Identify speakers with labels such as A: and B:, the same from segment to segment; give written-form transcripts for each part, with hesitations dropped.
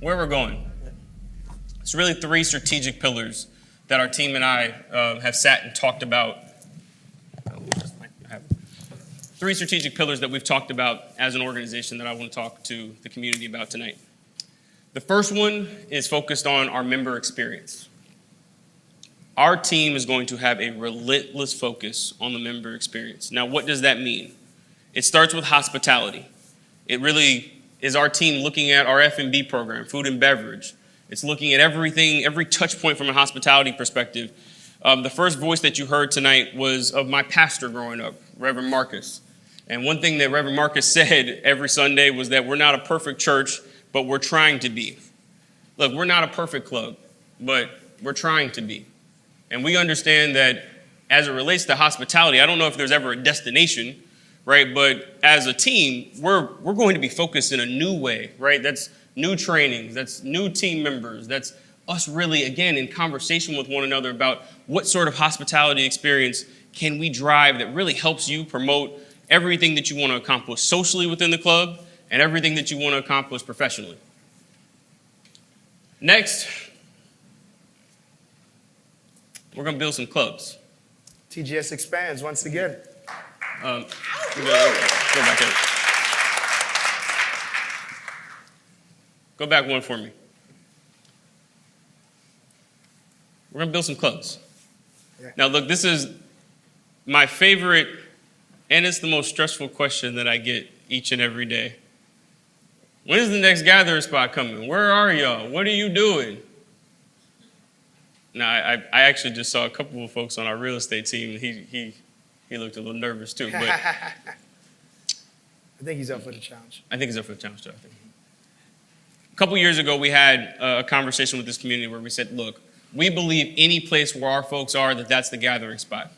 A: where we're going. It's really three strategic pillars that our team and I have sat and talked about. Three strategic pillars that we've talked about as an organization that I want to talk to the community about tonight. The first one is focused on our member experience. Our team is going to have a relentless focus on the member experience. Now, what does that mean? It starts with hospitality. It really is our team looking at our F&B program, food and beverage. It's looking at everything, every touch point from a hospitality perspective. The first voice that you heard tonight was of my pastor growing up, Reverend Marcus. And one thing that Reverend Marcus said every Sunday was that we're not a perfect church, but we're trying to be. Look, we're not a perfect club, but we're trying to be. And we understand that as it relates to hospitality, I don't know if there's ever a destination, right? But as a team, we're going to be focused in a new way, right? That's new trainings, that's new team members, that's us really, again, in conversation with one another about what sort of hospitality experience can we drive that really helps you promote everything that you want to accomplish socially within the club and everything that you want to accomplish professionally. Next, we're going to build some clubs.
B: TGS expands once again.
A: Go back in. Go back one for me. We're going to build some clubs. Yeah. Now, look, this is my favorite, and it's the most stressful question that I get each and every day. When is the next gathering spot coming? Where are y'all? What are you doing? Now, I actually just saw a couple of folks on our real estate team. He looked a little nervous too. But
B: I think he's up for the challenge.
A: I think he's up for the challenge too, I think. A couple years ago, we had a conversation with this community where we said, look, we believe any place where our folks are, that's the gathering spot.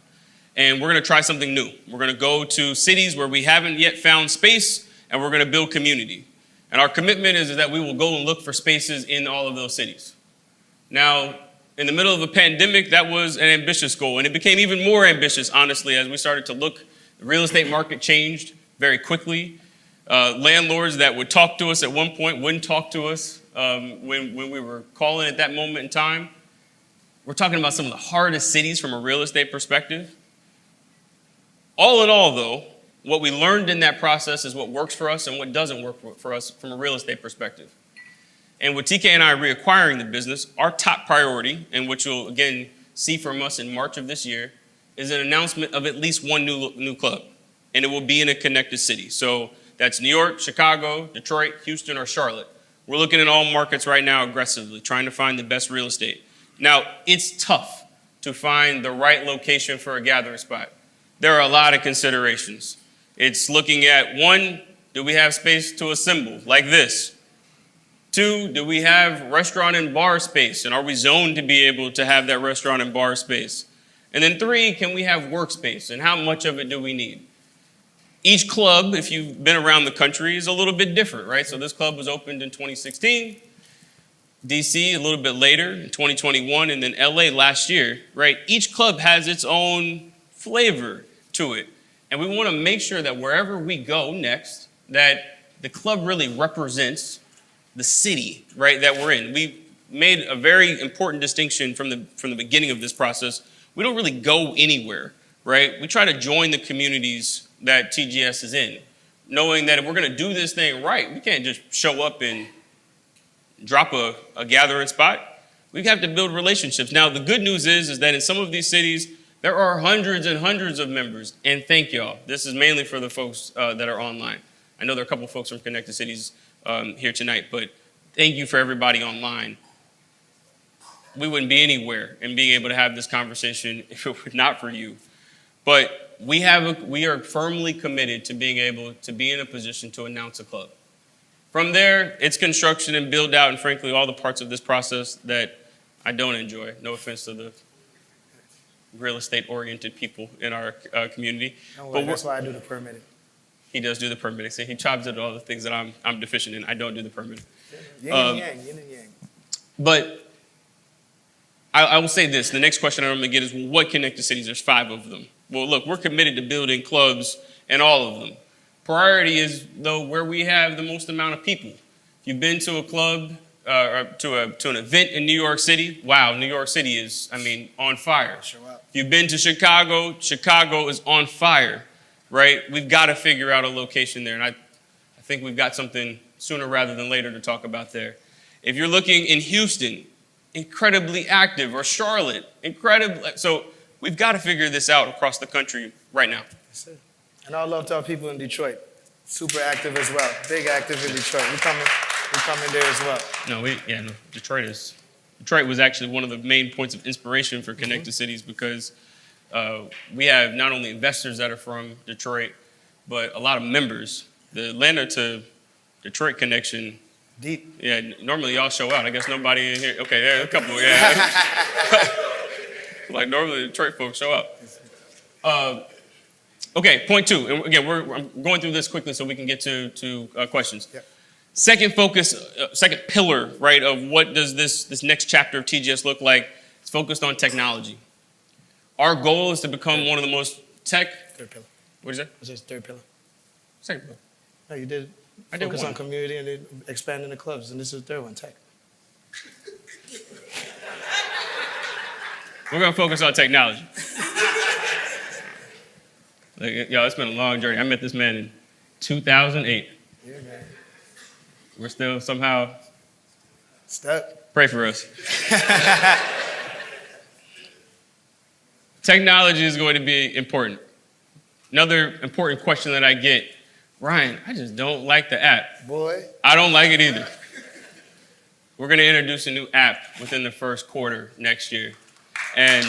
A: And we're going to try something new. We're going to go to cities where we haven't yet found space, and we're going to build community. And our commitment is that we will go and look for spaces in all of those cities. Now, in the middle of a pandemic, that was an ambitious goal, and it became even more ambitious, honestly, as we started to look. The real estate market changed very quickly. Landlords that would talk to us at one point wouldn't talk to us when we were calling at that moment in time. We're talking about some of the hardest cities from a real estate perspective. All in all, though, what we learned in that process is what works for us and what doesn't work for us from a real estate perspective. And with TK and I reacquiring the business, our top priority, and which you'll again see from us in March of this year, is an announcement of at least one new club. And it will be in a connected city. So that's New York, Chicago, Detroit, Houston, or Charlotte. We're looking at all markets right now aggressively, trying to find the best real estate. Now, it's tough to find the right location for a gathering spot. There are a lot of considerations. It's looking at, one, do we have space to assemble like this? Two, do we have restaurant and bar space? And are we zoned to be able to have that restaurant and bar space? And then three, can we have workspace? And how much of it do we need? Each club, if you've been around the country, is a little bit different, right? So this club was opened in 2016. DC a little bit later in 2021, and then LA last year, right? Each club has its own flavor to it. And we want to make sure that wherever we go next, that the club really represents the city, right, that we're in. We made a very important distinction from the beginning of this process. We don't really go anywhere, right? We try to join the communities that TGS is in, knowing that if we're going to do this thing right, we can't just show up and drop a gathering spot. We have to build relationships. Now, the good news is that in some of these cities, there are hundreds and hundreds of members. And thank y'all. This is mainly for the folks that are online. I know there are a couple folks from Connected Cities here tonight, but thank you for everybody online. We wouldn't be anywhere in being able to have this conversation if it were not for you. But we are firmly committed to being able to be in a position to announce a club. From there, it's construction and build out, and frankly, all the parts of this process that I don't enjoy. No offense to the real estate-oriented people in our community.
B: Don't worry, that's why I do the permitting.
A: He does do the permitting. See, he chops at all the things that I'm deficient in. I don't do the permitting.
B: Yin and yang.
A: But I will say this. The next question I normally get is, well, what connected cities? There's 5 of them. Well, look, we're committed to building clubs in all of them. Priority is, though, where we have the most amount of people. If you've been to a club to an event in New York City. Wow, New York City is, on fire.
B: Show up.
A: If you've been to Chicago, Chicago is on fire, right? We've got to figure out a location there, and I think we've got something sooner rather than later to talk about there. If you're looking in Houston, incredibly active, or Charlotte, incredibly. So we've got to figure this out across the country right now.
B: That's it. And I love to our people in Detroit. Super active as well. Big active in Detroit. We're coming there as well.
A: Detroit was actually one of the main points of inspiration for Connected Cities because we have not only investors that are from Detroit, but a lot of members. The Atlanta to Detroit connection.
B: Deep.
A: Yeah, normally y'all show out. I guess nobody in here. Okay, there are a couple. Yeah. Like normally Detroit folks show up. Okay, point two. And again, I'm going through this quickly so we can get to questions.
B: Yep.
A: Second focus, second pillar, right, of what does this next chapter of TGS look like? It's focused on technology. Our goal is to become one of the most
B: Third pillar.
A: What is that?
B: What's this third pillar?
A: Second pillar.
B: No, you did.
A: I did
B: Focus
A: one.
B: on community and then expanding the clubs. And this is the third one, tech.
A: We're going to focus on technology. It's been a long journey. I met this man in 2008.
B: Yeah, man.
A: We're still somehow
B: Stuck.
A: pray for us. Technology is going to be important. Another important question that I get, Ryan, I just don't like the app.
B: Boy.
A: I don't like it either. We're going to introduce a new app within the first quarter next year. And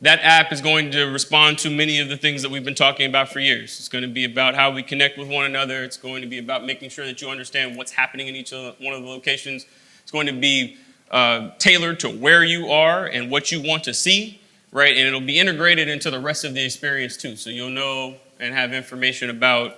A: that app is going to respond to many of the things that we've been talking about for years. It's going to be about how we connect with one another. It's going to be about making sure that you understand what's happening in each one of the locations. It's going to be tailored to where you are and what you want to see, right? And it'll be integrated into the rest of the experience too. So you'll know and have information about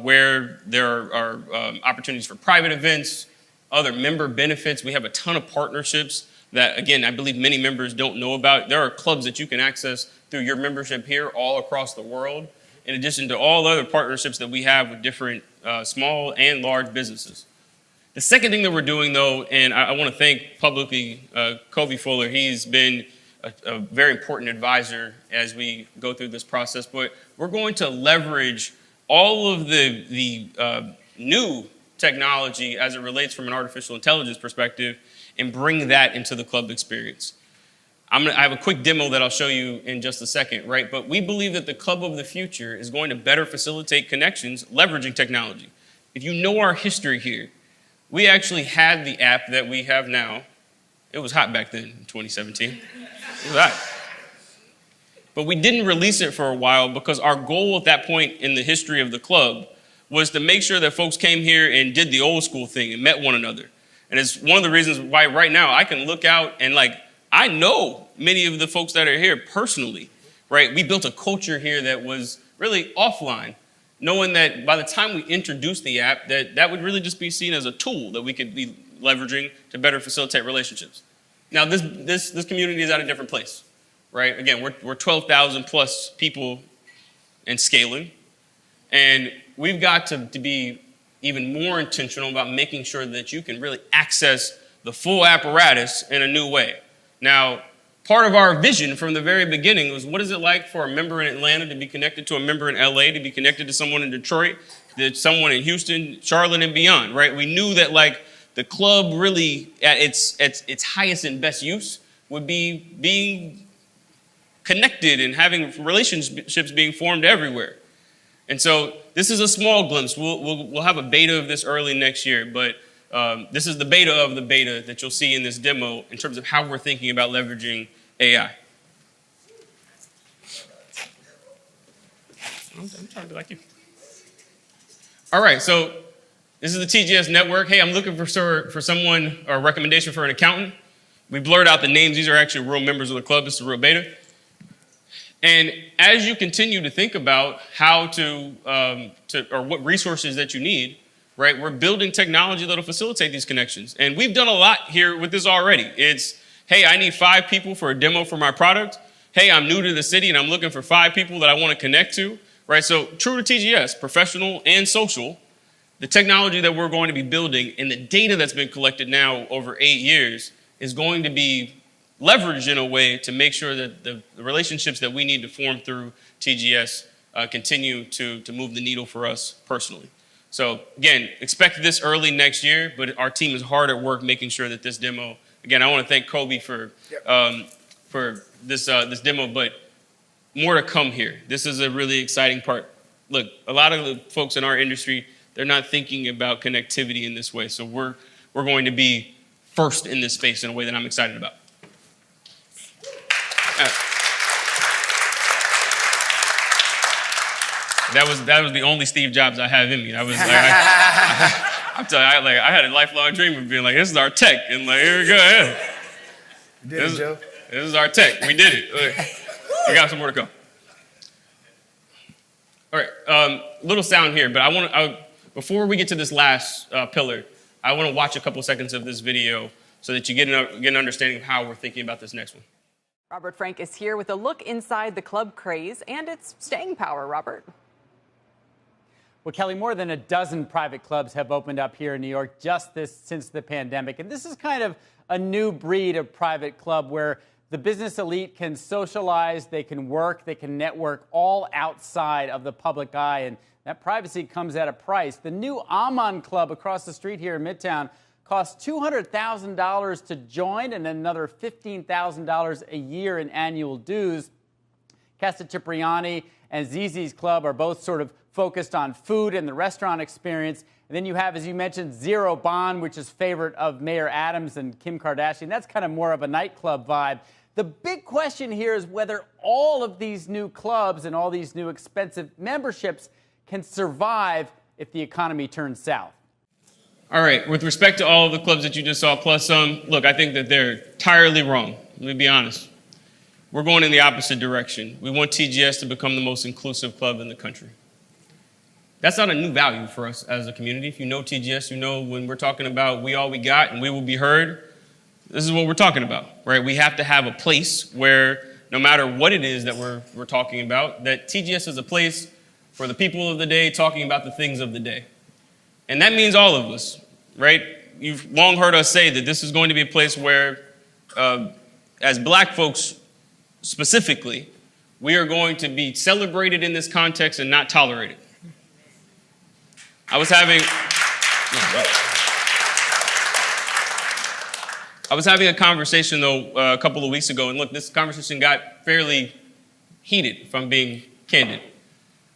A: where there are opportunities for private events, other member benefits. We have a ton of partnerships that, again, I believe many members don't know about. There are clubs that you can access through your membership here all across the world, in addition to all other partnerships that we have with different small and large businesses. The second thing that we're doing, though, and I want to thank publicly Covey Fuller. He's been a very important advisor as we go through this process, but we're going to leverage all of the new technology as it relates from an artificial intelligence perspective and bring that into the club experience. I have a quick demo that I'll show you in just a second, right? But we believe that the club of the future is going to better facilitate connections leveraging technology. If you know our history here, we actually had the app that we have now. It was hot back then in 2017. It was hot. But we didn't release it for a while because our goal at that point in the history of the club was to make sure that folks came here and did the old school thing and met one another. And it's one of the reasons why right now I can look out and I know many of the folks that are here personally, right? We built a culture here that was really offline, knowing that by the time we introduced the app, that would really just be seen as a tool that we could be leveraging to better facilitate relationships. Now, this community is at a different place, right? Again, we're 12,000 plus people and scaling, and we've got to be even more intentional about making sure that you can really access the full apparatus in a new way. Now, part of our vision from the very beginning was, what is it like for a member in Atlanta to be connected to a member in LA, to be connected to someone in Detroit, to someone in Houston, Charlotte, and beyond, right? We knew that the club really at its highest and best use would be being connected and having relationships being formed everywhere. And so this is a small glimpse. We'll have a beta of this early next year, but this is the beta of the beta that you'll see in this demo in terms of how we're thinking about leveraging AI. I'm trying to be like you. All right, so this is the TGS network. Hey, I'm looking for someone or a recommendation for an accountant. We blurred out the names. These are actually real members of the club. This is a real beta. And as you continue to think about how or what resources that you need, right, we're building technology that'll facilitate these connections. And we've done a lot here with this already. It's, hey, I need 5 people for a demo for my product. Hey, I'm new to the city and I'm looking for 5 people that I want to connect to. right? So true to TGS, professional and social, the technology that we're going to be building and the data that's been collected now over 8 years is going to be leveraged in a way to make sure that the relationships that we need to form through TGS continue to move the needle for us personally. So again, expect this early next year, but our team is hard at work making sure that this demo, again, I want to thank Kobe for this demo, but more to come here. This is a really exciting part. Look, a lot of the folks in our industry, they're not thinking about connectivity in this way. So we're going to be first in this space in a way that I'm excited about. That was the only Steve Jobs I have in me. I'm telling you, I had a lifelong dream of being like, this is our tech, and like, here we go. Yeah.
B: You did it, Joe.
A: This is our tech. We did it. We got some more to go. All right, little sound here, but before we get to this last pillar, I want to watch a couple seconds of this video so that you get an understanding of how we're thinking about this next one.
C: Robert Frank is here with a look inside the club craze and its staying power. Robert.
D: Well, Kelly, more than a dozen private clubs have opened up here in New York since the pandemic. And this is kind of a new breed of private club where the business elite can socialize, they can work, they can network all outside of the public eye. And that privacy comes at a price. The new Aman Club across the street here in Midtown costs $200,000 to join and another $15,000 a year in annual dues. Casa Cipriani and Zizi's Club are both sort of focused on food and the restaurant experience. And then you have, as you mentioned, Zero Bond, which is favorite of Mayor Adams and Kim Kardashian. That's kind of more of a nightclub vibe. The big question here is whether all of these new clubs and all these new expensive memberships can survive if the economy turns south.
A: All right, with respect to all of the clubs that you just saw, plus some, look, I think that they're entirely wrong. Let me be honest. We're going in the opposite direction. We want TGS to become the most inclusive club in the country. That's not a new value for us as a community. If you know TGS, you know when we're talking about we all we got and we will be heard, this is what we're talking about, right? We have to have a place where no matter what it is that we're talking about, that TGS is a place for the people of the day talking about the things of the day. And that means all of us, right? You've long heard us say that this is going to be a place where, as black folks specifically, we are going to be celebrated in this context and not tolerated. I was having a conversation, though, a couple of weeks ago, and look, this conversation got fairly heated, if I'm being candid.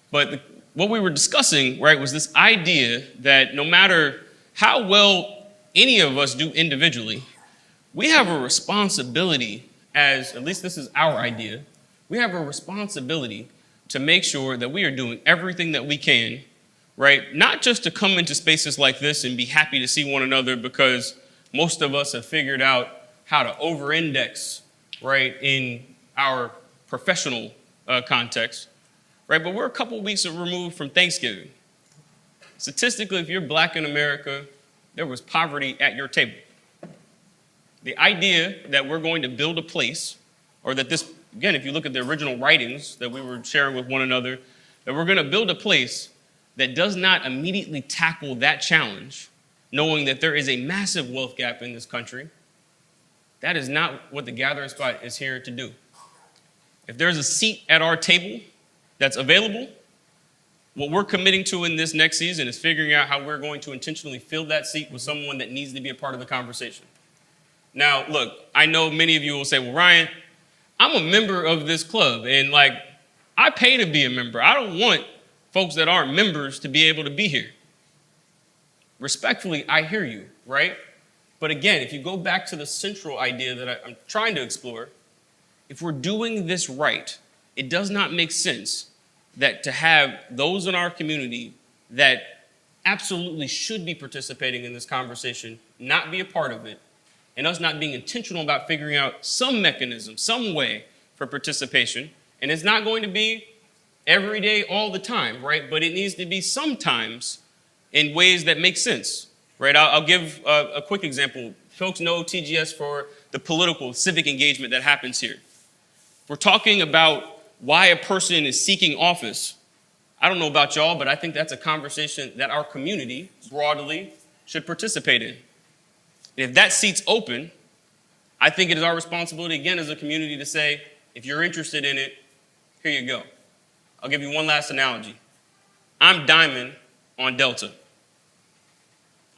A: But what we were discussing, right, was this idea that no matter how well any of us do individually, we have a responsibility at least this is our idea, we have a responsibility to make sure that we are doing everything that we can, right? Not just to come into spaces like this and be happy to see one another because most of us have figured out how to over-index, right, in our professional context, right? But we're a couple weeks removed from Thanksgiving. Statistically, if you're black in America, there was poverty at your table. The idea that we're going to build a place, or that this, again, if you look at the original writings that we were sharing with one another, that we're going to build a place that does not immediately tackle that challenge, knowing that there is a massive wealth gap in this country, that is not what the Gathering Spot is here to do. If there's a seat at our table that's available, what we're committing to in this next season is figuring out how we're going to intentionally fill that seat with someone that needs to be a part of the conversation. Now, look, I know many of you will say, well, Ryan, I'm a member of this club, and like, I pay to be a member. I don't want folks that aren't members to be able to be here. Respectfully, I hear you, right? But again, if you go back to the central idea that I'm trying to explore, if we're doing this right, it does not make sense that to have those in our community that absolutely should be participating in this conversation not be a part of it, and us not being intentional about figuring out some mechanism, some way for participation. And it's not going to be every day, all the time, right? But it needs to be sometimes in ways that make sense, right? I'll give a quick example. Folks know TGS for the political, civic engagement that happens here. We're talking about why a person is seeking office. I don't know about y'all, but I think that's a conversation that our community broadly should participate in. And if that seat's open, I think it is our responsibility, again, as a community to say, if you're interested in it, here you go. I'll give you one last analogy. I'm Diamond on Delta.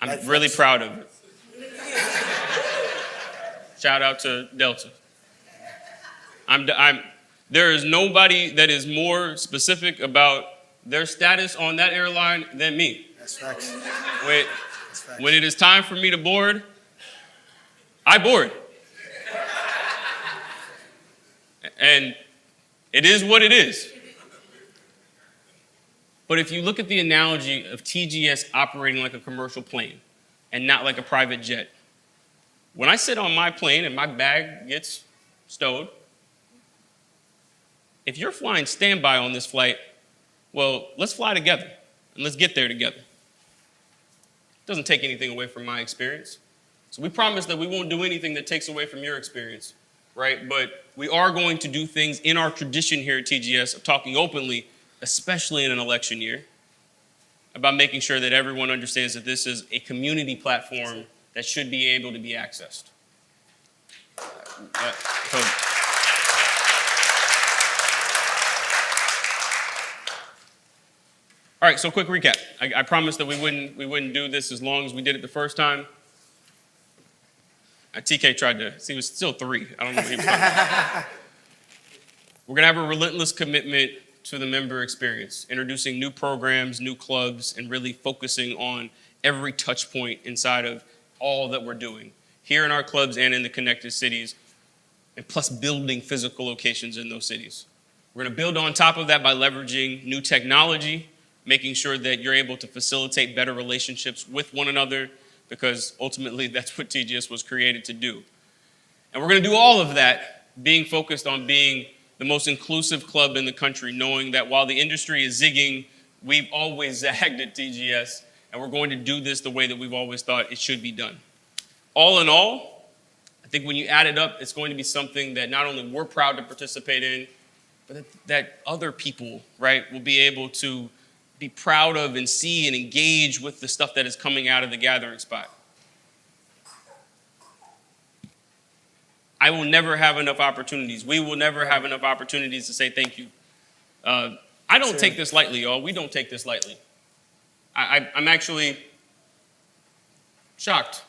A: I'm really proud of it. Shout out to Delta. There is nobody that is more specific about their status on that airline than me.
B: That's facts.
A: When it is time for me to board, I board. And it is what it is. But if you look at the analogy of TGS operating like a commercial plane and not like a private jet, when I sit on my plane and my bag gets stowed, if you're flying standby on this flight, well, let's fly together and let's get there together. It doesn't take anything away from my experience. So we promise that we won't do anything that takes away from your experience, right? But we are going to do things in our tradition here at TGS of talking openly, especially in an election year, about making sure that everyone understands that this is a community platform that should be able to be accessed. All right, so quick recap. I promised that we wouldn't do this as long as we did it the first time. TK tried to, see, it was still 3. I don't know what he was talking about. We're gonna have a relentless commitment to the member experience, introducing new programs, new clubs, and really focusing on every touch point inside of all that we're doing here in our clubs and in the connected cities, and plus building physical locations in those cities. We're gonna build on top of that by leveraging new technology, making sure that you're able to facilitate better relationships with one another, because ultimately that's what TGS was created to do. And we're gonna do all of that being focused on being the most inclusive club in the country, knowing that while the industry is zigging, we've always zagged at TGS, and we're going to do this the way that we've always thought it should be done. All in all, I think when you add it up, it's going to be something that not only we're proud to participate in, but that other people, right, will be able to be proud of and see and engage with the stuff that is coming out of the gathering spot. I will never have enough opportunities. We will never have enough opportunities to say thank you. I don't take this lightly, y'all. We don't take this lightly. I'm actually shocked.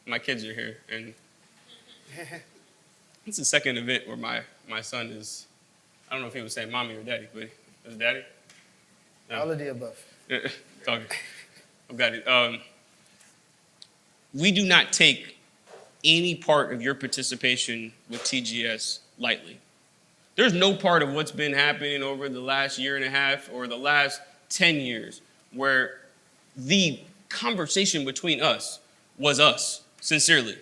A: My kids are here, and it's the second event where my son is, I don't know if he was saying mommy or daddy, but is daddy? No.
B: All of the above.
A: Talking. I've got it. We do not take any part of your participation with TGS lightly. There's no part of what's been happening over the last year and a half or the last 10 years where the conversation between us was us, sincerely.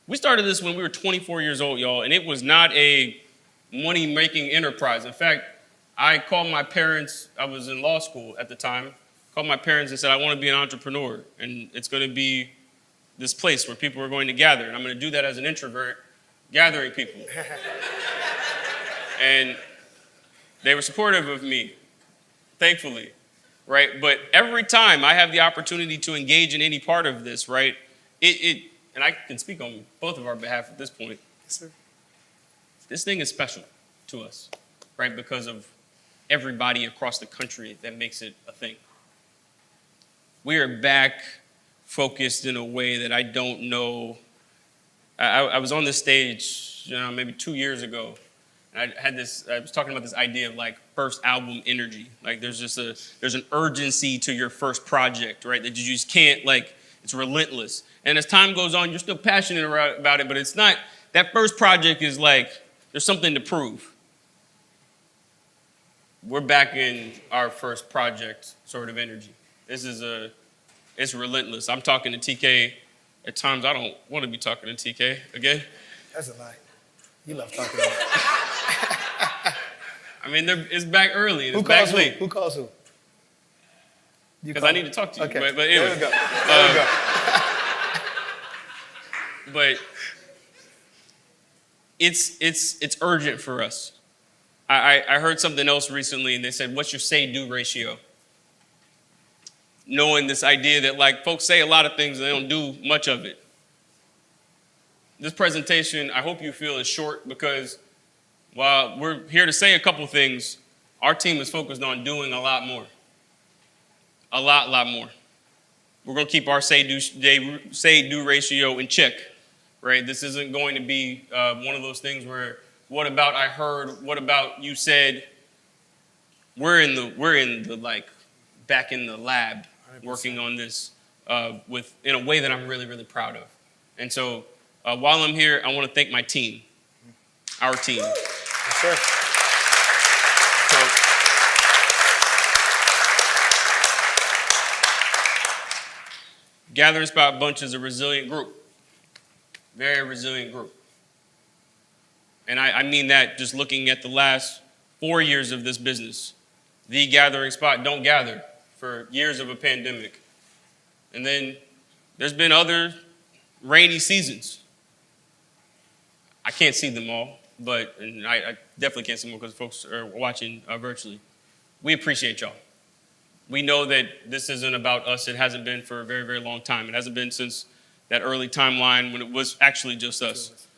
A: We started this when we were 24 years old, y'all, and it was not a money-making enterprise. In fact, I called my parents, I was in law school at the time, called my parents and said, I want to be an entrepreneur, and it's going to be this place where people are going to gather, and I'm going to do that as an introvert, gathering people. And they were supportive of me, thankfully, right? But every time I have the opportunity to engage in any part of this, right, and I can speak on both of our behalf at this point,
B: Yes, sir.
A: this thing is special to us, right, because of everybody across the country that makes it a thing. We are back focused in a way that I don't know. I was on this stage, maybe 2 years ago, and I was talking about this idea of like first album energy. Like there's an urgency to your first project, right? That you just can't, like, it's relentless. And as time goes on, you're still passionate about it, but it's not, that first project is like, there's something to prove. We're back in our first project sort of energy. It's relentless. I'm talking to TK at times. I don't want to be talking to TK again.
B: That's a lie. You love talking about it.
A: I mean, it's back early. It's
B: Who
A: back
B: calls who?
A: late.
B: Who calls who?
A: Because I need to talk to you.
B: Okay.
A: But
B: There
A: anyway.
B: we go. There we go.
A: But it's urgent for us. I heard something else recently, and they said, what's your say-do ratio? Knowing this idea that, like, folks say a lot of things and they don't do much of it. This presentation, I hope you feel, is short because while we're here to say a couple things, our team is focused on doing a lot more. A lot more. We're going to keep our say-do ratio in check, right? This isn't going to be one of those things where, what about I heard, what about you said? We're in the like, back in the lab
B: 100%.
A: working on this in a way that I'm really, really proud of. And so while I'm here, I want to thank my team, our team.
B: Yes, sir.
A: So, Gathering Spot Bunch is a resilient group, very resilient group. And I mean that just looking at the last 4 years of this business. The Gathering Spot don't gather for years of a pandemic. And then there's been other rainy seasons. I can't see them all, but I definitely can't see them because folks are watching virtually. We appreciate y'all. We know that this isn't about us. It hasn't been for a very, very long time. It hasn't been since that early timeline when it was actually just us.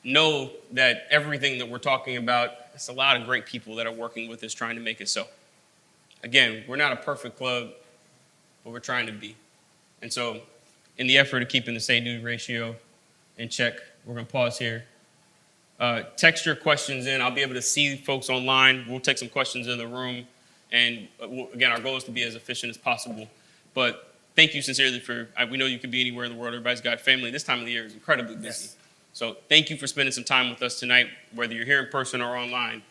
A: Know that everything that we're talking about, it's a lot of great people that are working with us trying to make it so. Again, we're not a perfect club, but we're trying to be. And so in the effort of keeping the say-do ratio in check, we're going to pause here. Text your questions in. I'll be able to see folks online. We'll take some questions in the room. And again, our goal is to be as efficient as possible. But thank you sincerely we know you could be anywhere in the world. Everybody's got family. This time of the year is incredibly busy.
B: Yes.
A: So thank you for spending some time with us tonight, whether you're here in person or online.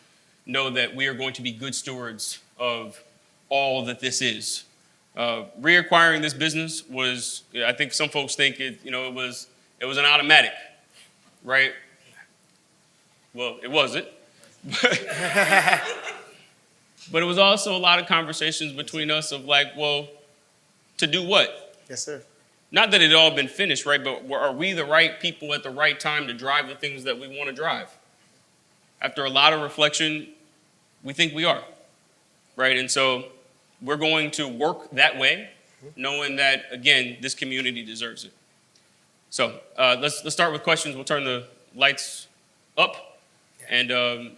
A: Know that we are going to be good stewards of all that this is. Reacquiring this business was, I think some folks think it was an automatic, right? Well, it wasn't. But it was also a lot of conversations between us of like, well, to do what?
B: Yes, sir.
A: Not that it had all been finished, right? But are we the right people at the right time to drive the things that we want to drive? After a lot of reflection, we think we are, right? And so we're going to work that way, knowing that, again, this community deserves it. So let's start with questions. We'll turn the lights up. And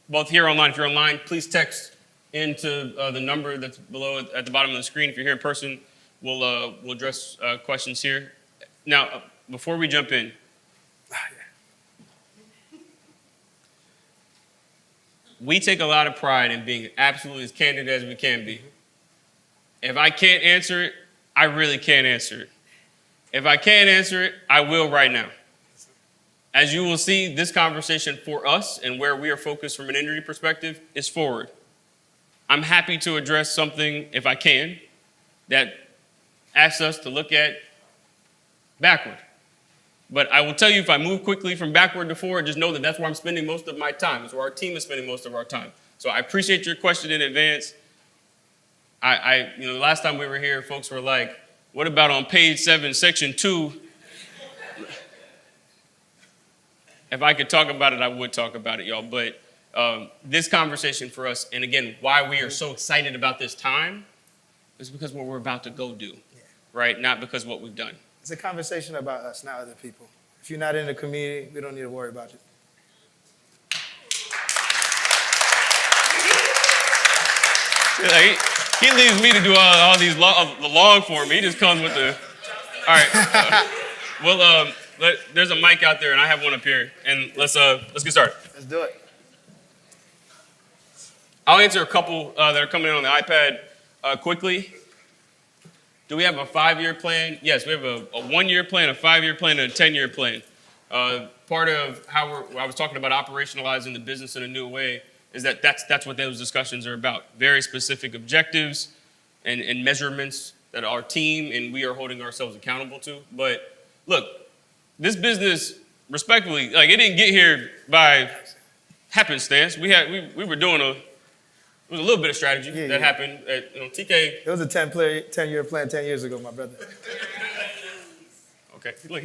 A: both here online, if you're online, please text into the number that's below at the bottom of the screen. If you're here in person, we'll address questions here. Now, before we jump in, we take a lot of pride in being absolutely as candid as we can be. If I can't answer it, I really can't answer it. If I can't answer it, I will right now. As you will see, this conversation for us and where we are focused from an injury perspective is forward. I'm happy to address something, if I can, that asks us to look at backward. But I will tell you, if I move quickly from backward to forward, just know that that's where I'm spending most of my time. It's where our team is spending most of our time. So I appreciate your question in advance. The last time we were here, folks were like, what about on page 7, section 2? If I could talk about it, I would talk about it, y'all. But this conversation for us, and again, why we are so excited about this time, is because what we're about to go do, right? Not because what we've done.
B: It's a conversation about us, not other people. If you're not in the community, we don't need to worry about it.
A: He leaves me to do all these the long form. He just comes with the. All right. There's a mic out there, and I have one up here, and let's get started.
B: Let's do it.
A: I'll answer a couple that are coming in on the iPad quickly. Do we have a 5-year plan? Yes, we have a 1-year plan, a 5-year plan, and a 10-year plan. Part of how I was talking about operationalizing the business in a new way is that's what those discussions are about. Very specific objectives and measurements that our team and we are holding ourselves accountable to. But look, this business, respectfully, like it didn't get here by happenstance. We were doing it was a little bit of strategy that happened at TK.
B: It was a 10-year plan 10 years ago, my brother.
A: Okay, look,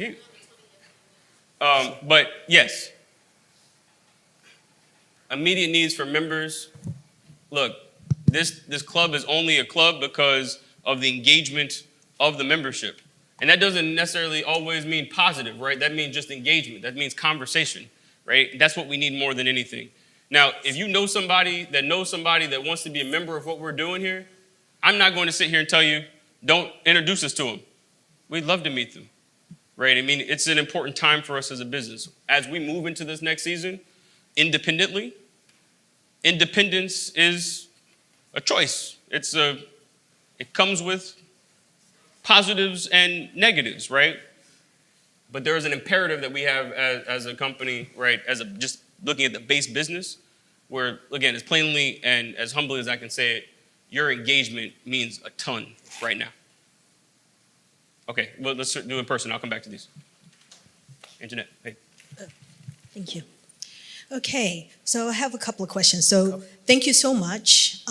A: but yes, Immediate needs for members. Look, this club is only a club because of the engagement of the membership. And that doesn't necessarily always mean positive, right? That means just engagement. That means conversation, right? That's what we need more than anything. Now, if you know somebody that wants to be a member of what we're doing here, I'm not going to sit here and tell you, don't introduce us to them. We'd love to meet them, right? I mean, it's an important time for us as a business. As we move into this next season, independently, independence is a choice. It comes with positives and negatives, right? But there is an imperative that we have as a company, right? Just looking at the base business, where, again, as plainly and as humbly as I can say it, your engagement means a ton right now. Okay, well, let's do it in person. I'll come back to these. Internet, hey.
E: Thank you. Okay, so I have a couple of questions. So thank you so much.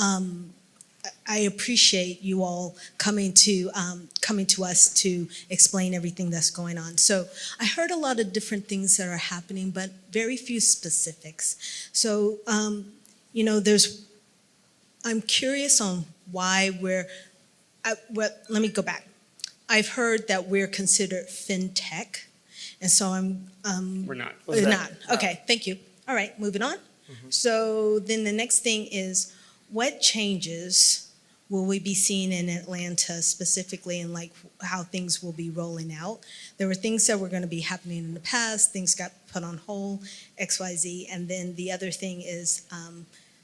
E: I appreciate you all coming to us to explain everything that's going on. So I heard a lot of different things that are happening, but very few specifics. So, I'm curious on why let me go back. I've heard that we're considered fintech, and so
A: We're not.
E: we're not. Okay, thank you. All right, moving on. So then the next thing is, what changes will we be seeing in Atlanta specifically, and like how things will be rolling out? There were things that were going to be happening in the past, things got put on hold, XYZ, and then the other thing is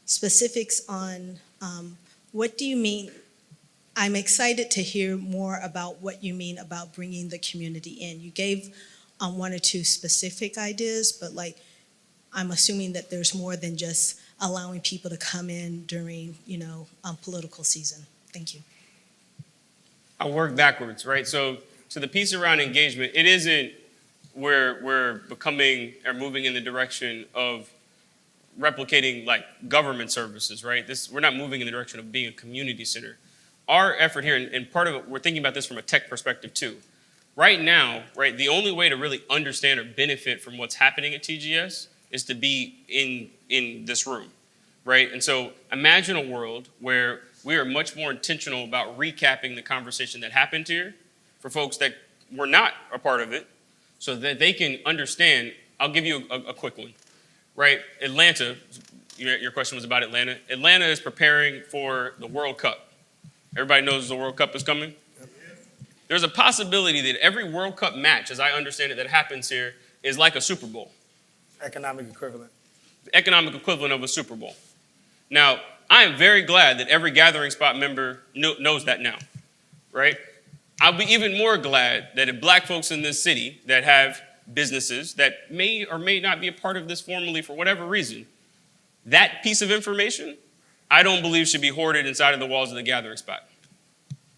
E: specifics on what do you mean? I'm excited to hear more about what you mean about bringing the community in. You gave one or two specific ideas, but I'm assuming that there's more than just allowing people to come in during, political season. Thank you.
A: I'll work backwards, right? So the piece around engagement, it isn't we're becoming or moving in the direction of replicating government services, right? We're not moving in the direction of being a community center. Our effort here, and part of it, we're thinking about this from a tech perspective too. Right now, right, the only way to really understand or benefit from what's happening at TGS is to be in this room, right? And so imagine a world where we are much more intentional about recapping the conversation that happened here for folks that were not a part of it so that they can understand. I'll give you a quick one, right? Atlanta, your question was about Atlanta. Atlanta is preparing for the World Cup. Everybody knows the World Cup is coming. There's a possibility that every World Cup match, as I understand it, that happens here is like a Super Bowl.
B: Economic equivalent.
A: The economic equivalent of a Super Bowl. Now, I am very glad that every Gathering Spot member knows that now, right? I'll be even more glad that if black folks in this city that have businesses that may or may not be a part of this formally for whatever reason, that piece of information, I don't believe should be hoarded inside of the walls of the Gathering Spot.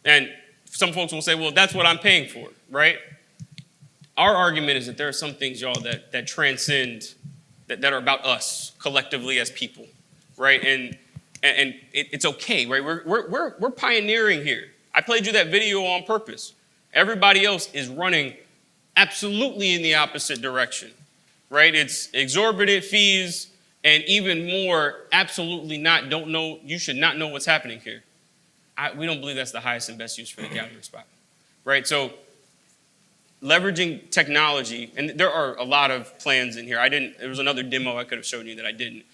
A: And some folks will say, well, that's what I'm paying for, right? Our argument is that there are some things, y'all, that transcend, that are about us collectively as people, right? And it's okay, right? We're pioneering here. I played you that video on purpose. Everybody else is running absolutely in the opposite direction, right? It's exorbitant fees and even more absolutely not, you should not know what's happening here. We don't believe that's the highest and best use for the Gathering Spot, right? So leveraging technology, and there are a lot of plans in here. There was another demo I could have shown you that I didn't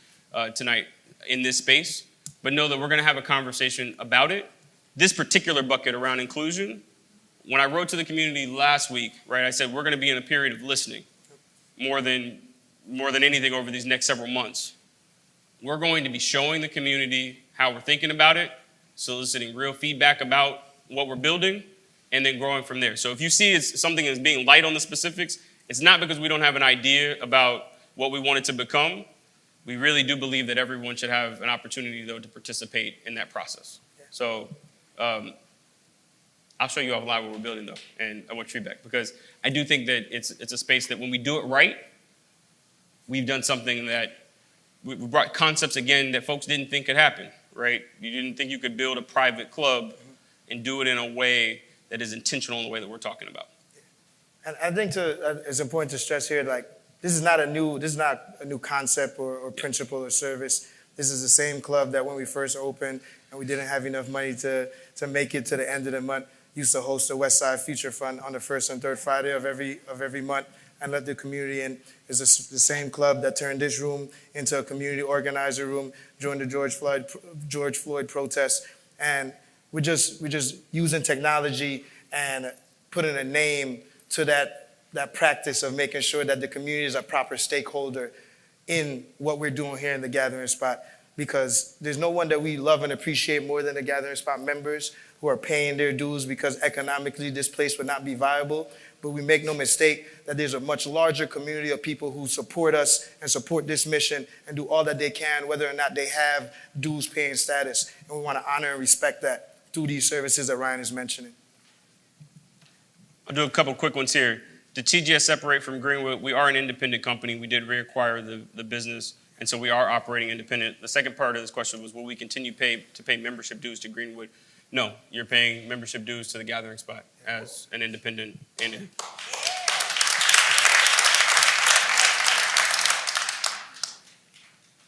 A: tonight in this space, but know that we're gonna have a conversation about it. This particular bucket around inclusion, when I wrote to the community last week, right, I said we're gonna be in a period of listening more than anything over these next several months. We're going to be showing the community how we're thinking about it, soliciting real feedback about what we're building, and then growing from there. So if you see something as being light on the specifics, it's not because we don't have an idea about what we want it to become. We really do believe that everyone should have an opportunity, though, to participate in that process. So I'll show you off live what we're building, though, and I want feedback, because I do think that it's a space that when we do it right, we've done something that we brought concepts, again, that folks didn't think could happen, right? You didn't think you could build a private club and do it in a way that is intentional in the way that we're talking about.
B: And I think it's important to stress here, this is not a new concept or principle or service. This is the same club that when we first opened and we didn't have enough money to make it to the end of the month, used to host the West Side Future Fund on the first and third Friday of every month and let the community in. It's the same club that turned this room into a community organizer room during the George Floyd protests. And we're just using technology and putting a name to that practice of making sure that the community is a proper stakeholder in what we're doing here in the Gathering Spot, because there's no one that we love and appreciate more than the Gathering Spot members who are paying their dues, because economically this place would not be viable. But we make no mistake that there's a much larger community of people who support us and support this mission and do all that they can, whether or not they have dues paying status. And we want to honor and respect that through these services that Ryan is mentioning.
A: I'll do a couple quick ones here. Did TGS separate from Greenwood? We are an independent company. We did reacquire the business, and so we are operating independent. The second part of this question was, will we continue to pay membership dues to Greenwood? No, you're paying membership dues to the Gathering Spot as an independent entity.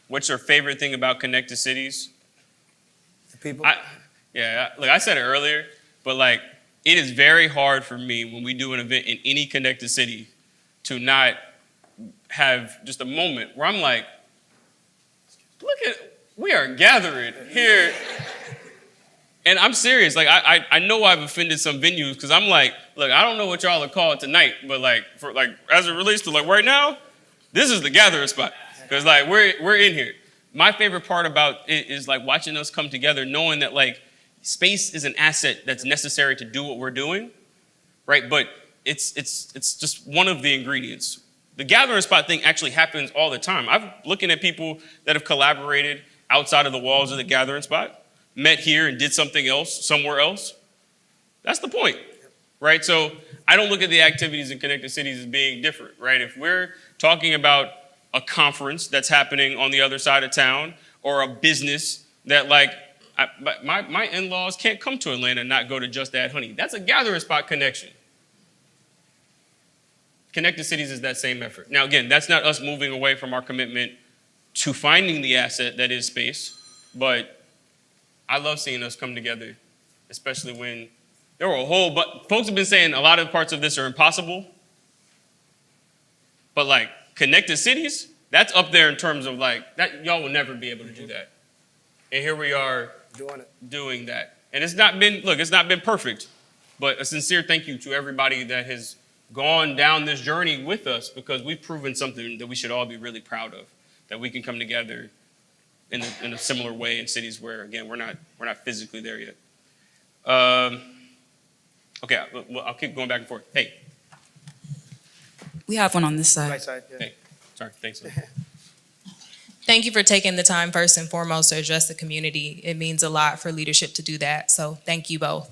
A: What's your favorite thing about Connected Cities?
B: The people.
A: Like I said it earlier, but like, it is very hard for me when we do an event in any connected city to not have just a moment where I'm like, we are gathering here. And I'm serious. Like, I know I've offended some venues because I'm like, look, I don't know what y'all are called tonight, but like, as it relates to like right now, this is the Gathering Spot. Because like, we're in here. My favorite part about it is like watching us come together, knowing that like, space is an asset that's necessary to do what we're doing, right? But it's just one of the ingredients. The Gathering Spot thing actually happens all the time. I'm looking at people that have collaborated outside of the walls of the Gathering Spot, met here and did something else somewhere else. That's the point, right? So I don't look at the activities in Connected Cities as being different, right? If we're talking about a conference that's happening on the other side of town, or a business that like, my in-laws can't come to Atlanta and not go to Just Add Honey. That's a Gathering Spot connection. Connected Cities is that same effort. Now, again, that's not us moving away from our commitment to finding the asset that is space, but I love seeing us come together, especially when there were folks have been saying a lot of parts of this are impossible, but like Connected Cities, that's up there in terms of like, that y'all will never be able to do that. And here we are doing that. And it's not been perfect, but a sincere thank you to everybody that has gone down this journey with us, because we've proven something that we should all be really proud of, that we can come together in a similar way in cities where, again, we're not physically there yet. Okay, well, I'll keep going back and forth. Hey.
F: We have one on this side.
B: Right side, yeah.
A: Hey, sorry, thanks.
G: Thank you for taking the time, first and foremost, to address the community. It means a lot for leadership to do that, so thank you both.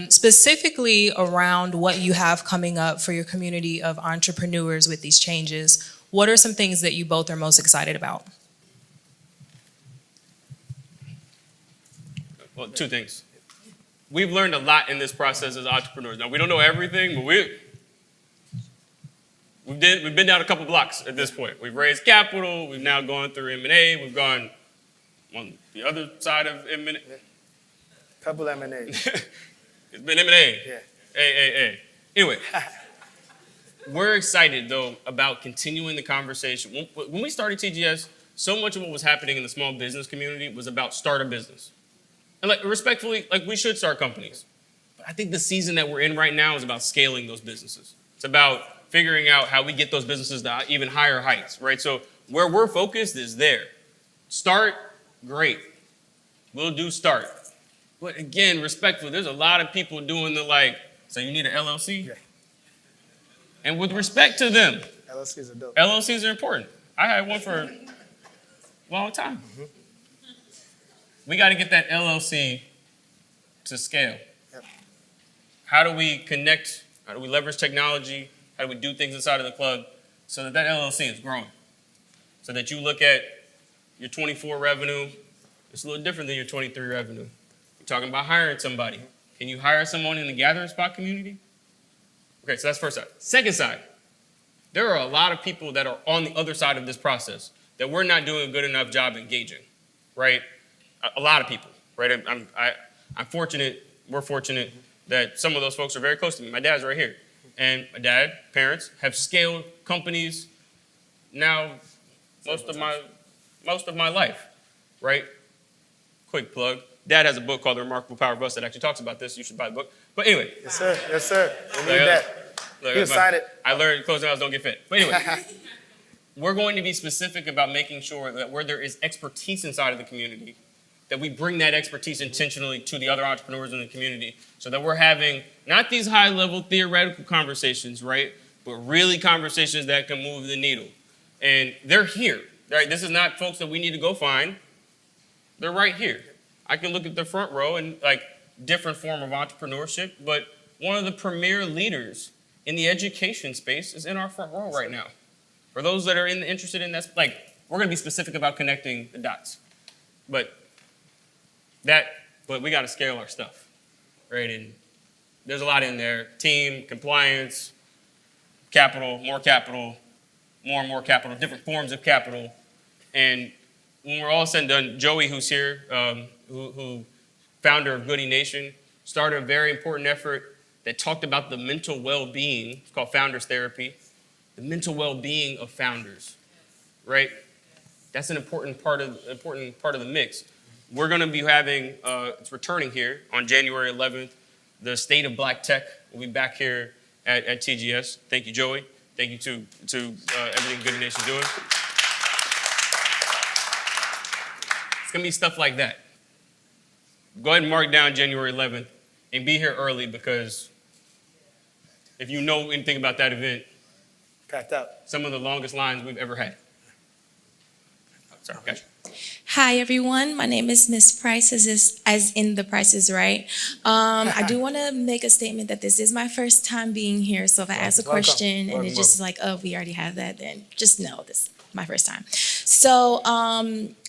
G: Specifically around what you have coming up for your community of entrepreneurs with these changes, what are some things that you both are most excited about?
A: Well, two things. We've learned a lot in this process as entrepreneurs. Now, we don't know everything, but we've been down a couple blocks at this point. We've raised capital. We've now gone through M&A. We've gone on the other side of M&A.
B: Couple M&A.
A: It's been M&A.
B: Yeah.
A: A. Anyway, we're excited, though, about continuing the conversation. When we started TGS, so much of what was happening in the small business community was about start a business. And like, respectfully, like, we should start companies. But I think the season that we're in right now is about scaling those businesses. It's about figuring out how we get those businesses to even higher heights, right? So where we're focused is there. Start, great. We'll do start. But again, respectfully, there's a lot of people doing the like, so you need an LLC?
B: Yeah.
A: And with respect to them,
B: LLCs are dope.
A: LLCs are important. I had one for a long time. Mm-hmm. We got to get that LLC to scale.
B: Yep.
A: How do we connect? How do we leverage technology? How do we do things inside of the club so that that LLC is growing? So that you look at your 24 revenue, it's a little different than your 23 revenue. You're talking about hiring somebody. Can you hire someone in the Gathering Spot community? Okay, so that's first side. Second side, there are a lot of people that are on the other side of this process that we're not doing a good enough job engaging, right? A lot of people, right? I'm fortunate, we're fortunate that some of those folks are very close to me. My dad's right here. And my dad, parents, have scaled companies now most of my life, right? Quick plug. Dad has a book called The Remarkable Power of Us that actually talks about this. You should buy the book. But anyway.
B: Yes, sir. Yes, sir. We need that. You sign it.
A: I learned closing hours don't get fit. But anyway, we're going to be specific about making sure that where there is expertise inside of the community, that we bring that expertise intentionally to the other entrepreneurs in the community so that we're having not these high-level theoretical conversations, right, but really conversations that can move the needle. And they're here, right? This is not folks that we need to go find. They're right here. I can look at the front row and like different form of entrepreneurship, but one of the premier leaders in the education space is in our front row right now. For those that are interested in that, like, we're going to be specific about connecting the dots. But we got to scale our stuff, right? And there's a lot in there. Team, compliance, capital, more and more capital, different forms of capital. And when we're all said and done, Joey, who's here, who founder of Goody Nation, started a very important effort that talked about the mental well-being. It's called Founders Therapy. The mental well-being of founders, right? That's an important part of the mix. We're going to be having, it's returning here on January 11th. The State of Black Tech will be back here at TGS. Thank you, Joey. Thank you to everything Goody Nation's doing. It's going to be stuff like that. Go ahead and mark down January 11th and be here early because if you know anything about that event,
B: Packed out.
A: some of the longest lines we've ever had. Oh, sorry, gotcha.
H: Hi, everyone. My name is Miss Price, as in The Price is Right. I do want to make a statement that this is my first time being here. So if I ask a question and it's just like, oh, we already have that, then just know this is my first time. So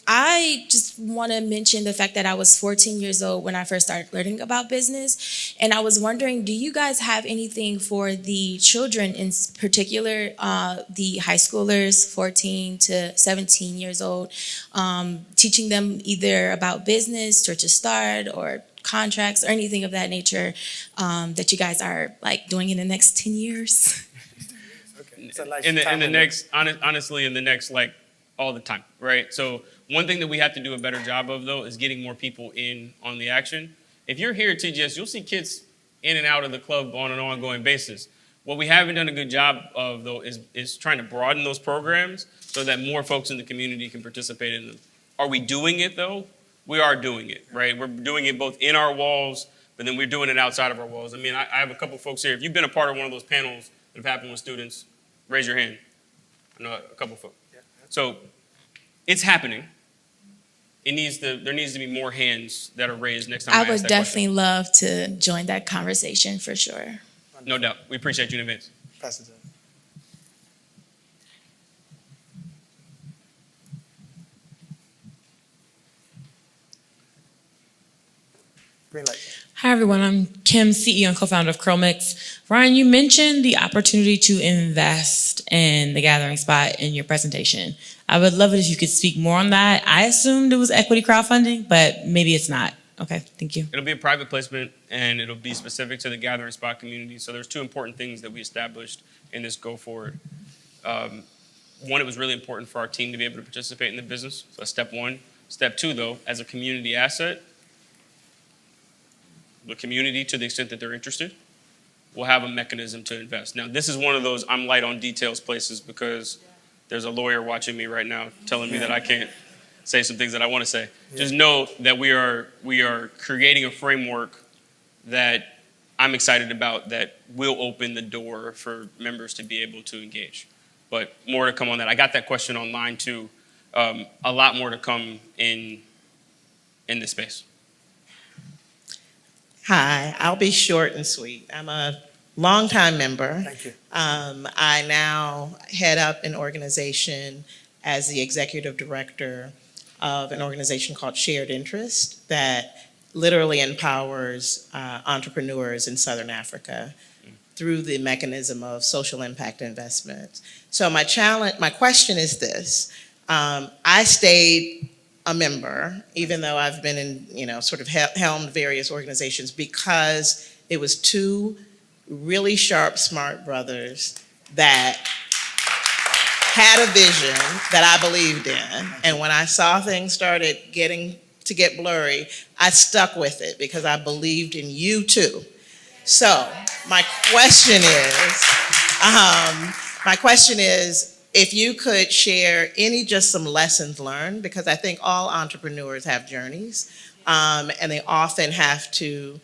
H: I just want to mention the fact that I was 14 years old when I first started learning about business. And I was wondering, do you guys have anything for the children in particular, the high schoolers, 14 to 17 years old, teaching them either about business or to start or contracts or anything of that nature that you guys are like doing in the next 10 years?
B: Okay. It's a nice
A: In the
B: time
A: next, honestly, in the next, like, all the time, right? So one thing that we have to do a better job of, though, is getting more people in on the action. If you're here at TGS, you'll see kids in and out of the club on an ongoing basis. What we haven't done a good job of, though, is trying to broaden those programs so that more folks in the community can participate in them. Are we doing it, though? We are doing it, right? We're doing it both in our walls, but then we're doing it outside of our walls. I mean, I have a couple folks here. If you've been a part of one of those panels that have happened with students, raise your hand. I know a couple folks. So it's happening. There needs to be more hands that are raised next time I
H: I
A: ask
H: would
A: that
H: definitely
A: question.
H: love to join that conversation for sure.
A: No doubt. We appreciate you in advance.
B: Pass it to him. Green light.
I: Hi, everyone. I'm Kim, CEO and co-founder of Chromix. Ryan, you mentioned the opportunity to invest in the Gathering Spot in your presentation. I would love it if you could speak more on that. I assumed it was equity crowdfunding, but maybe it's not. Okay, thank you.
A: It'll be a private placement, and it'll be specific to the Gathering Spot community. So there's two important things that we established in this go forward. One, it was really important for our team to be able to participate in the business. So that's step one. Step two, though, as a community asset, the community, to the extent that they're interested, will have a mechanism to invest. Now, this is one of those I'm light on details places because there's a lawyer watching me right now telling me that I can't say some things that I want to say. Just know that we are creating a framework that I'm excited about that will open the door for members to be able to engage. But more to come on that. I got that question online too. A lot more to come in this space.
J: Hi, I'll be short and sweet. I'm a longtime member.
B: Thank you.
J: I now head up an organization as the executive director of an organization called Shared Interest that literally empowers entrepreneurs in Southern Africa. through the mechanism of social impact investments. So my question is this. I stayed a member, even though I've been in, sort of helmed various organizations, because it was two really sharp, smart brothers that had a vision that I believed in. And when I saw things started getting to get blurry, I stuck with it because I believed in you too. So my question is, if you could share just some lessons learned, because I think all entrepreneurs have journeys, and they often have to,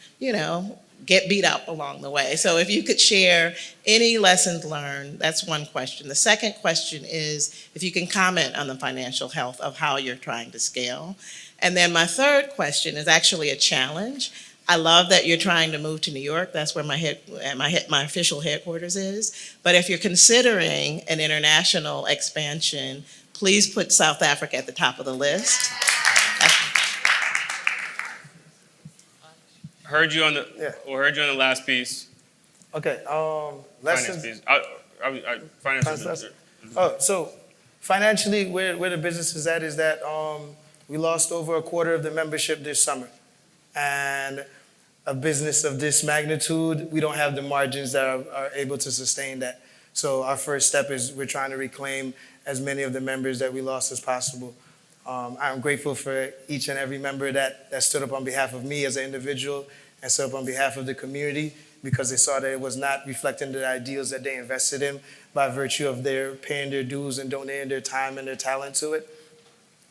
J: get beat up along the way. So if you could share any lessons learned, that's one question. The second question is if you can comment on the financial health of how you're trying to scale. And then my third question is actually a challenge. I love that you're trying to move to New York. That's where my official headquarters is. But if you're considering an international expansion, please put South Africa at the top of the list.
A: Heard you on the last piece.
B: Okay.
A: Finance
B: Lessons.
A: piece. Finance
B: lesson. Oh, so financially, where the business is at is that we lost over a quarter of the membership this summer. And a business of this magnitude, we don't have the margins that are able to sustain that. So our first step is we're trying to reclaim as many of the members that we lost as possible. I'm grateful for each and every member that stood up on behalf of me as an individual and stood up on behalf of the community, because they saw that it was not reflecting the ideals that they invested in by virtue of their paying their dues and donating their time and their talent to it.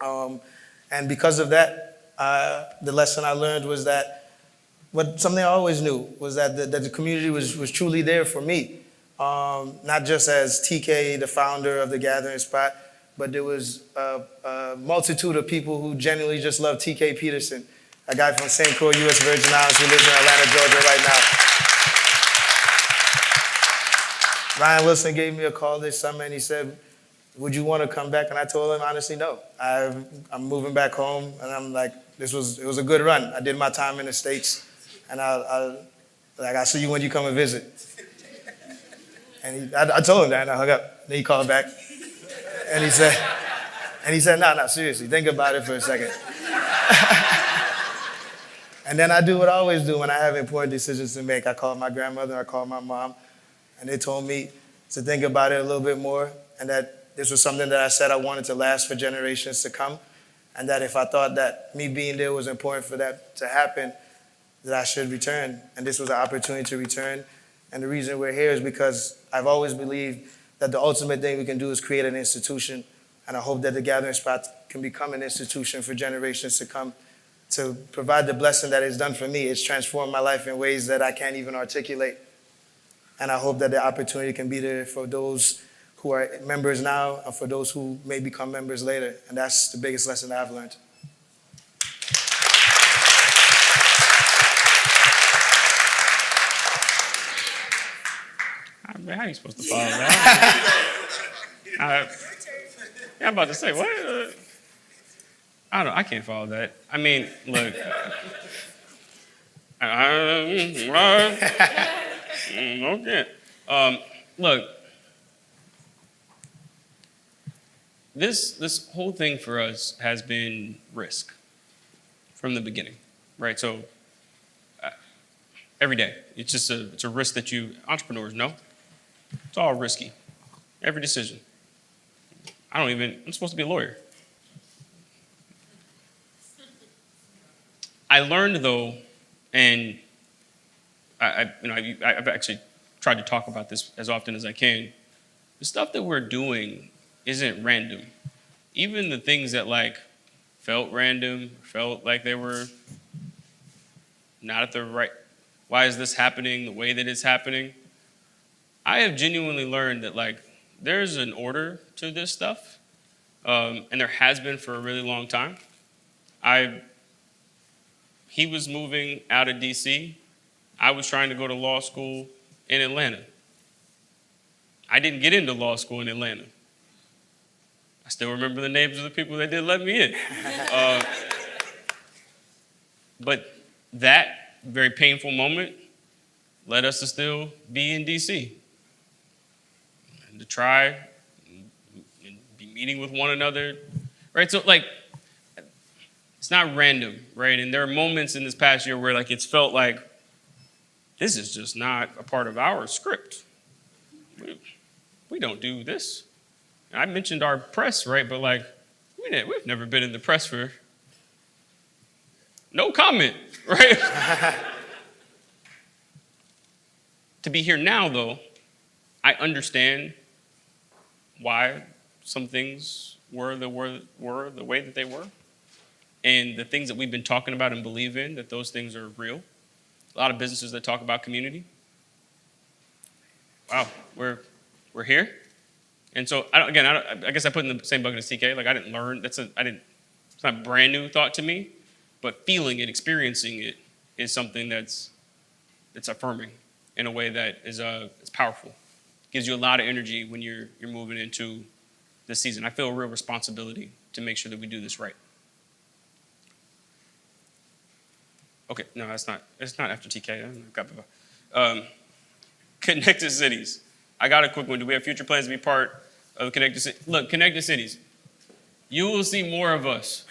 B: And because of that, the lesson I learned was that something I always knew was that the community was truly there for me. Not just as TK, the founder of the Gathering Spot, but there was a multitude of people who genuinely just love TK Peterson, a guy from St. Croix, U.S. Virgin Islands, who lives in Atlanta, Georgia right now. Ryan Wilson gave me a call this summer and he said, would you want to come back? And I told him, honestly, no. I'm moving back home, and I'm like, it was a good run. I did my time in the States, and I'll see you when you come and visit. And I told him that, and I hung up. Then he called back, and he said, no, seriously, think about it for a second. And then I do what I always do when I have important decisions to make. I called my grandmother, I called my mom, and they told me to think about it a little bit more, and that this was something that I said I wanted to last for generations to come, and that if I thought that me being there was important for that to happen, that I should return. And this was an opportunity to return. And the reason we're here is because I've always believed that the ultimate thing we can do is create an institution, and I hope that the Gathering Spot can become an institution for generations to come, to provide the blessing that it's done for me. It's transformed my life in ways that I can't even articulate. And I hope that the opportunity can be there for those who are members now and for those who may become members later. And that's the biggest lesson that I've learned.
A: Man, how are you supposed to follow that? I'm about to say, what? I don't know. I can't follow that. I mean, look. Okay. Look. This whole thing for us has been risk from the beginning, right? So every day, it's a risk that entrepreneurs know. It's all risky. Every decision. I'm supposed to be a lawyer. I learned though, and I've actually tried to talk about this as often as I can. The stuff that we're doing isn't random. Even the things that felt random, felt like they were not at the right, why is this happening the way that it's happening? I have genuinely learned that there's an order to this stuff, and there has been for a really long time. He was moving out of DC. I was trying to go to law school in Atlanta. I didn't get into law school in Atlanta. I still remember the names of the people that did let me in. But that very painful moment led us to still be in DC and to try and be meeting with one another, right? So like, it's not random, right? And there are moments in this past year where like it's felt like this is just not a part of our script. We don't do this. I mentioned our press, right? But like, we've never been in the press for no comment, right? To be here now, though, I understand why some things were the way that they were. And the things that we've been talking about and believe in, that those things are real. A lot of businesses that talk about community. Wow, we're here. And so, I guess I put in the same bucket as TK. Like, I didn't learn, it's not a brand new thought to me, but feeling it, experiencing it is something that's affirming in a way that is powerful. Gives you a lot of energy when you're moving into this season. I feel a real responsibility to make sure that we do this right. Okay, no, it's not after TK. Connected Cities. I got a quick one. Do we have future plans to be part of Connected Cities? Look, Connected Cities. You will see more of us,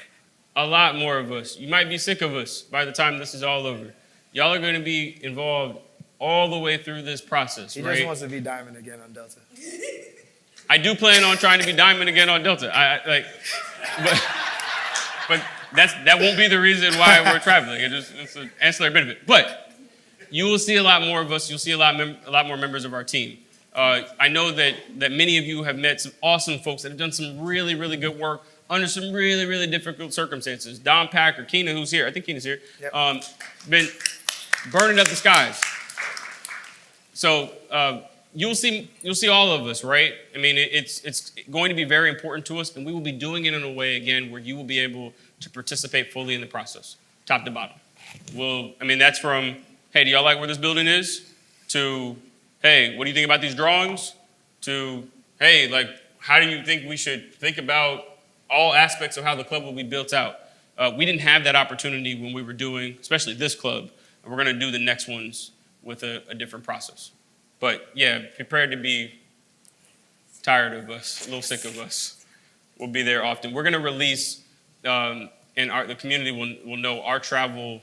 A: a lot more of us. You might be sick of us by the time this is all over. Y'all are going to be involved all the way through this process,
B: He
A: right?
B: just wants to be Diamond again on Delta.
A: I do plan on trying to be Diamond again on Delta. But that won't be the reason why we're traveling. It's an ancillary benefit. But you will see a lot more of us. You'll see a lot more members of our team. I know that many of you have met some awesome folks that have done some really, really good work under some really, really difficult circumstances. Don Packer, Keena, who's here. I think Keena's here. Yep. Been burning up the skies. So you'll see all of us, right? I mean, it's going to be very important to us, and we will be doing it in a way, again, where you will be able to participate fully in the process, top to bottom. That's from, hey, do y'all like where this building is? To, hey, what do you think about these drawings? To, hey, like, how do you think we should think about all aspects of how the club will be built out? We didn't have that opportunity when we were doing, especially this club, and we're going to do the next ones with a different process. But yeah, prepared to be tired of us, a little sick of us. We'll be there often. We're going to release, and the community will know our travel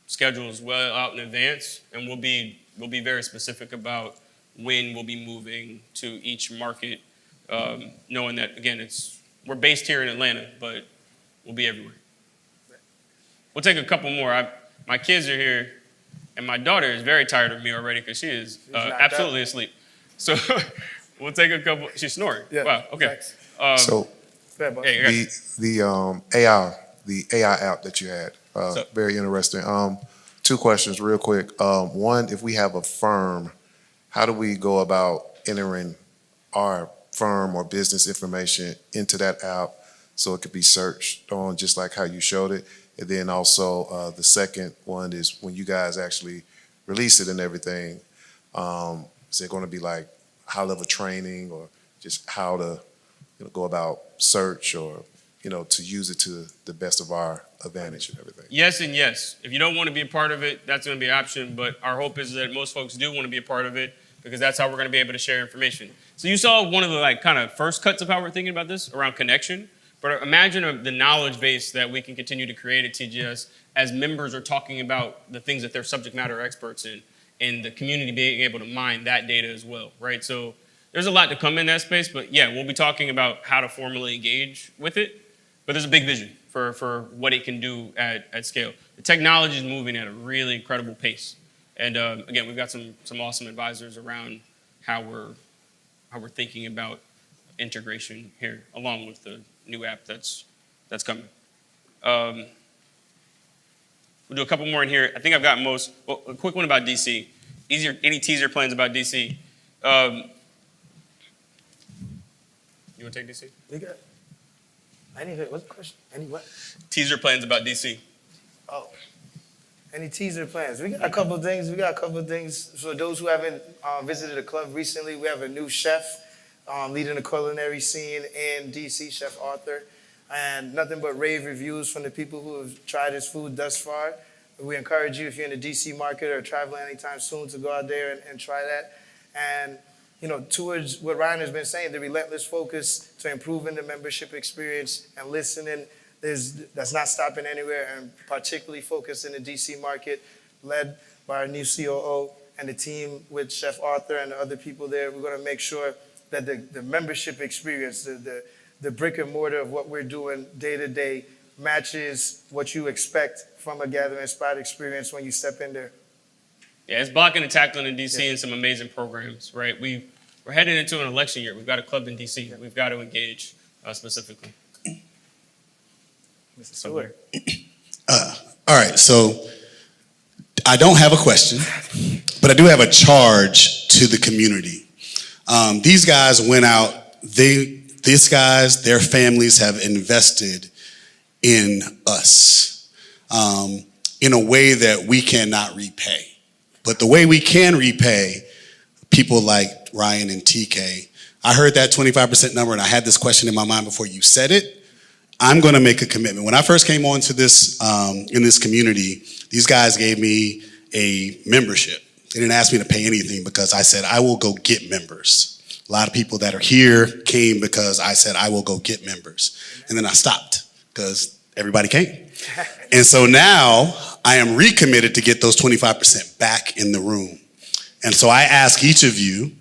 A: schedules well out in advance, and we'll be very specific about when we'll be moving to each market, knowing that, again, we're based here in Atlanta, but we'll be everywhere. We'll take a couple more. My kids are here, and my daughter is very tired of me already because she is absolutely asleep. So we'll take a couple. She's snoring. Yeah, wow, okay.
K: The AI app that you had, very interesting. Two questions real quick. One, if we have a firm, how do we go about entering our firm or business information into that app so it could be searched on just like how you showed it? And then also the second one is when you guys actually release it and everything, is it going to be like high-level training or just how to go about search or to use it to the best of our advantage and everything?
A: Yes and yes. If you don't want to be a part of it, that's going to be an option. But our hope is that most folks do want to be a part of it because that's how we're going to be able to share information. So you saw one of the kind of first cuts of how we're thinking about this around connection. But imagine the knowledge base that we can continue to create at TGS as members are talking about the things that they're subject matter experts in, and the community being able to mine that data as well, right? So there's a lot to come in that space, but yeah, we'll be talking about how to formally engage with it. But there's a big vision for what it can do at scale. The technology is moving at a really incredible pace. And again, we've got some awesome advisors around how we're thinking about integration here, along with the new app that's coming. We'll do a couple more in here. I think I've got most. Well, a quick one about DC. Any teaser plans about DC? You want to take DC?
B: You got. What's the question? Any what?
A: Teaser plans about DC.
B: Oh. Any teaser plans? We got a couple of things. For those who haven't visited the club recently, we have a new chef leading the culinary scene in DC, Chef Arthur. And nothing but rave reviews from the people who have tried his food thus far. We encourage you, if you're in the DC market or traveling anytime soon, to go out there and try that. And towards what Ryan has been saying, the relentless focus to improving the membership experience and listening, that's not stopping anywhere, and particularly focused in the DC market, led by our new COO and the team with Chef Arthur and the other people there. We're going to make sure that the membership experience, the brick and mortar of what we're doing day to day, matches what you expect from a gathering spot experience when you step in there.
A: Yeah, it's blocking and tackling in DC and some amazing programs, right? We're heading into an election year. We've got a club in DC. We've got to engage specifically.
B: Mr. Stewart.
L: All right, so I don't have a question, but I do have a charge to the community. These guys went out, their families have invested in us in a way that we cannot repay. But the way we can repay people like Ryan and TK, I heard that 25% number and I had this question in my mind before you said it. I'm going to make a commitment. When I first came onto this, in this community, these guys gave me a membership. They didn't ask me to pay anything because I said, I will go get members. A lot of people that are here came because I said, I will go get members. And then I stopped because everybody came. And so now I am recommitted to get those 25% back in the room. And so I ask each of you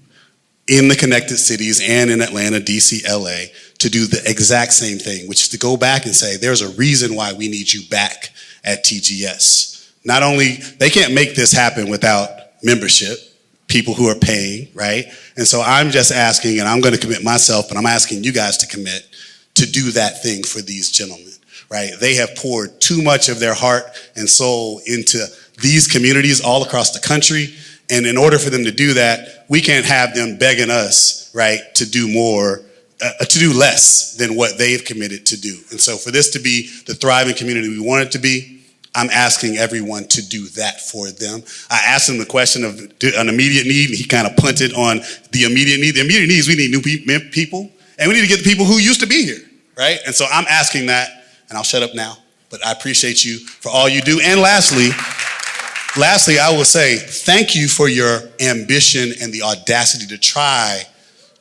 L: in the connected cities and in Atlanta, DC, LA, to do the exact same thing, which is to go back and say, there's a reason why we need you back at TGS. Not only, they can't make this happen without membership, people who are paying, right? And so I'm just asking, and I'm going to commit myself, and I'm asking you guys to commit to do that thing for these gentlemen, right? They have poured too much of their heart and soul into these communities all across the country. And in order for them to do that, we can't have them begging us, right, to do more, to do less than what they've committed to do. And so for this to be the thriving community we want it to be, I'm asking everyone to do that for them. I asked him the question of an immediate need, and he kind of punted on the immediate need. The immediate need is we need new people, and we need to get the people who used to be here, right? And so I'm asking that, and I'll shut up now, but I appreciate you for all you do. And lastly, I will say thank you for your ambition and the audacity to try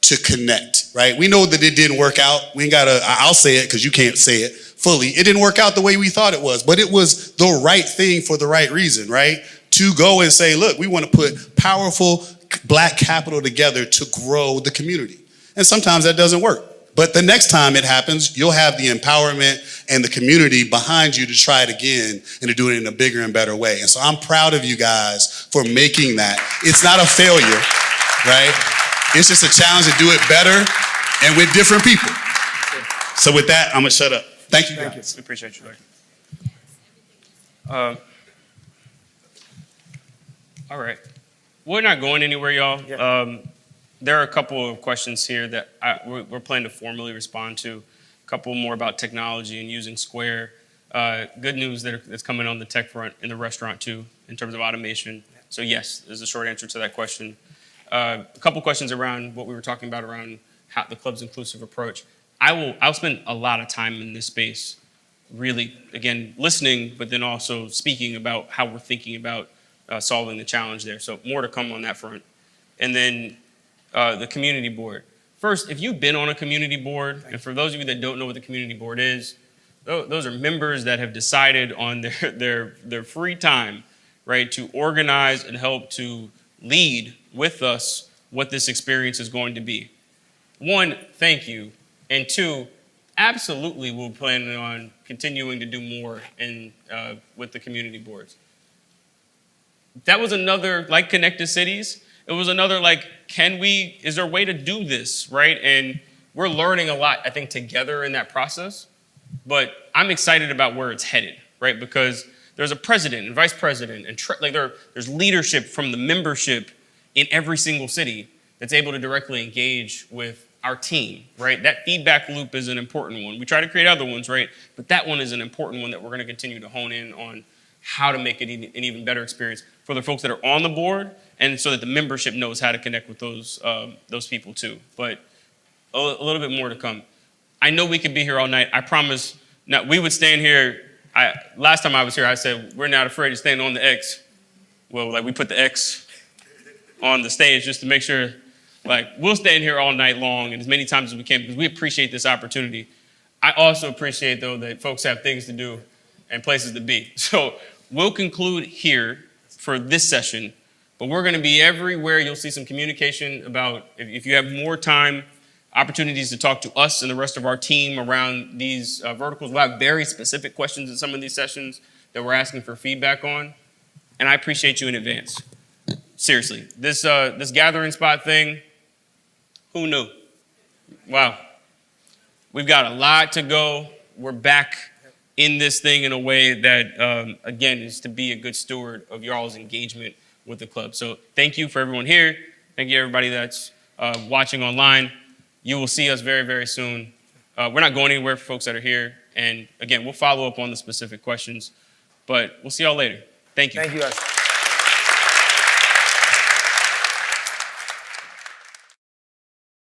L: to connect, right? We know that it didn't work out. We ain't gotta, I'll say it because you can't say it fully. It didn't work out the way we thought it was, but it was the right thing for the right reason, right? To go and say, look, we want to put powerful Black capital together to grow the community. And sometimes that doesn't work. But the next time it happens, you'll have the empowerment and the community behind you to try it again and to do it in a bigger and better way. And so I'm proud of you guys for making that. It's not a failure, right? It's just a challenge to do it better and with different people. So with that, I'm going to shut up. Thank you guys.
A: We appreciate you, Larry. All right. We're not going anywhere, y'all.
B: Yeah.
A: There are a couple of questions here that we're planning to formally respond to. A couple more about technology and using Square. Good news that's coming on the tech front in the restaurant too, in terms of automation. So yes, there's a short answer to that question. A couple questions around what we were talking about around how the club's inclusive approach. I'll spend a lot of time in this space, really, again, listening, but then also speaking about how we're thinking about solving the challenge there. So more to come on that front. And then the community board. First, if you've been on a community board, and for those of you that don't know what the community board is, those are members that have decided on their free time, right, to organize and help to lead with us what this experience is going to be. One, thank you. And two, absolutely we're planning on continuing to do more with the community boards. That was another, like Connected Cities, it was another like, is there a way to do this, right? And we're learning a lot, I think, together in that process. But I'm excited about where it's headed, right? Because there's a president and vice president, and there's leadership from the membership in every single city that's able to directly engage with our team, right? That feedback loop is an important one. We try to create other ones, right? But that one is an important one that we're going to continue to hone in on how to make it an even better experience for the folks that are on the board, and so that the membership knows how to connect with those people too. But a little bit more to come. I know we could be here all night. I promise. Now, we would stand here. last time I was here, I said, we're not afraid of staying on the X. Well, like we put the X on the stage just to make sure, like, we'll stay in here all night long and as many times as we can because we appreciate this opportunity. I also appreciate, though, that folks have things to do and places to be. So we'll conclude here for this session, but we're going to be everywhere. You'll see some communication about if you have more time, opportunities to talk to us and the rest of our team around these verticals. We'll have very specific questions in some of these sessions that we're asking for feedback on, and I appreciate you in advance. Seriously, this gathering spot thing, who knew? Wow. We've got a lot to go. We're back in this thing in a way that, again, is to be a good steward of y'all's engagement with the club. So thank you for everyone here. Thank you everybody that's watching online. You will see us very, very soon. We're not going anywhere for folks that are here. And again, we'll follow up on the specific questions, but we'll see y'all later. Thank you.
B: Thank you, guys.